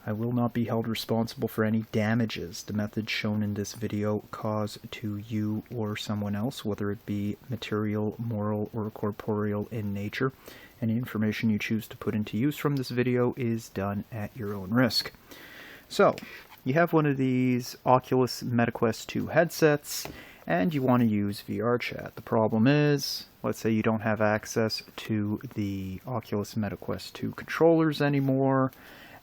I will not be held responsible for any damages the methods shown in this video cause to you or someone else, whether it be material, moral, or corporeal in nature. Any information you choose to put into use from this video is done at your own risk. So, you have one of these Oculus Meta Quest 2 headsets, and you want to use VrChat. The problem is, let's say you don't have access to the Oculus Meta Quest 2 controllers anymore,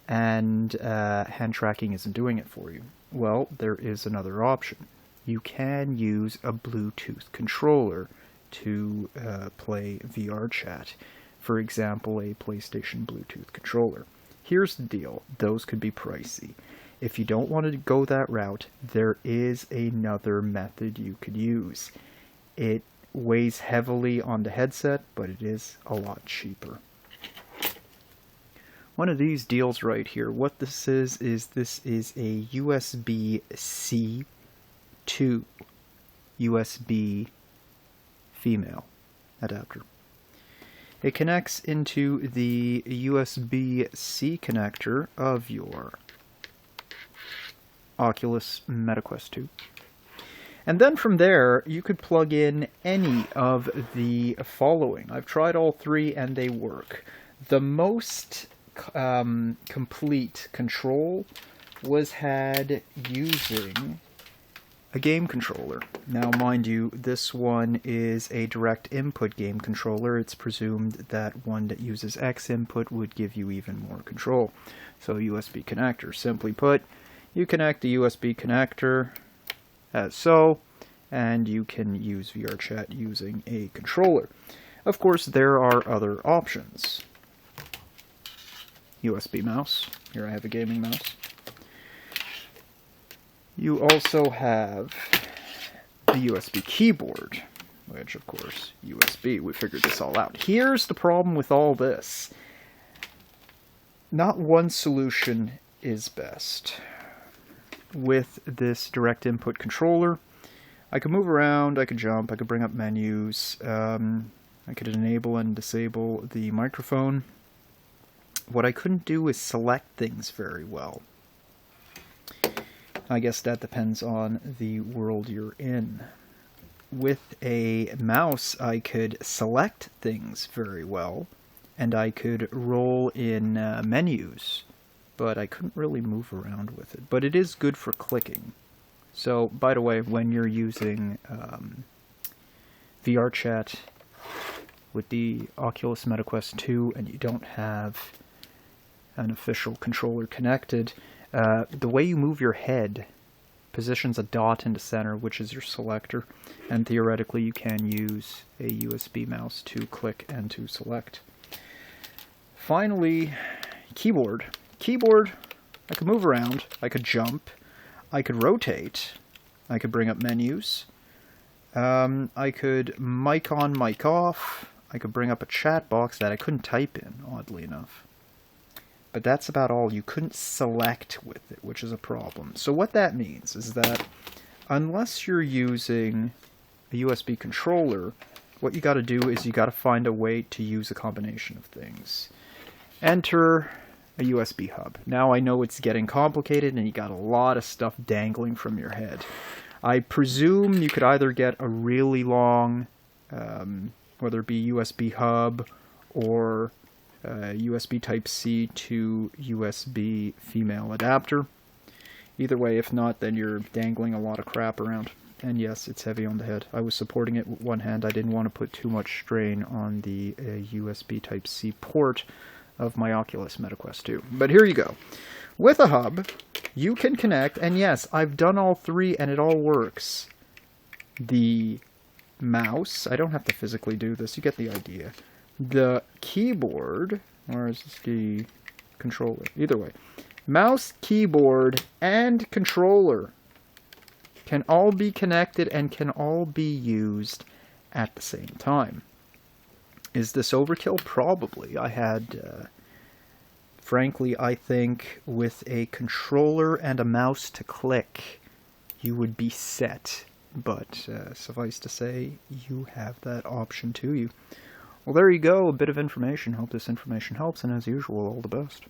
and hand tracking isn't doing it for you. Well, there is another option. You can use a Bluetooth controller to play VrChat. For example, a PlayStation Bluetooth controller. Here's the deal. Those could be pricey. If you don't want to go that route, there is another method you could use. It weighs heavily on the headset, but it is a lot cheaper. One of these deals right here, what this is this is a USB-C to USB female adapter. It connects into the USB-C connector of your Oculus Meta Quest 2. And then from there, you could plug in any of the following. I've tried all three and they work. The most complete control was had using a game controller. Now, mind you, this one is a direct input game controller. It's presumed that one that uses X input would give you even more control. So, USB connector. Simply put, you connect the USB connector as so, and you can use VrChat using a controller. Of course, there are other options. USB mouse. Here I have a gaming mouse. You also have a USB keyboard, which of course, USB. We figured this all out. Here's the problem with all this. Not one solution is best. With this direct input controller, I could move around, I could jump, I could bring up menus, I could enable and disable the microphone. What I couldn't do is select things very well. I guess that depends on the world you're in. With a mouse, I could select things very well, and I could roll in menus, but I couldn't really move around with it. But it is good for clicking. So, by the way, when you're using VrChat with the Oculus Meta Quest 2 and you don't have an official controller connected, the way you move your head positions a dot in the center, which is your selector, and theoretically you can use a USB mouse to click and to select. Finally, keyboard. Keyboard, I could move around, I could jump, I could rotate, I could bring up menus, I could mic on, mic off, I could bring up a chat box that I couldn't type in, oddly enough. But that's about all. You couldn't select with it, which is a problem. So what that means is that unless you're using a USB controller, what you got to do is you got to find a way to use a combination of things. Enter a USB hub. Now I know it's getting complicated and you got a lot of stuff dangling from your head. I presume you could either get a really long, whether it be USB hub or USB Type-C to USB female adapter. Either way, if not, then you're dangling a lot of crap around. And yes, it's heavy on the head. I was supporting it with one hand. I didn't want to put too much strain on the USB Type-C port of my Oculus Meta Quest 2. But here you go. With a hub, you can connect, and yes, I've done all three and it all works. The mouse, I don't have to physically do this, you get the idea. The keyboard, or is this the controller? Either way. Mouse, keyboard, and controller can all be connected and can all be used at the same time. Is this overkill? Probably. I had, frankly, I think with a controller and a mouse to click, you would be set. But suffice to say, you have that option to you. Well, there you go, a bit of information. Hope this information helps, and as usual, all the best.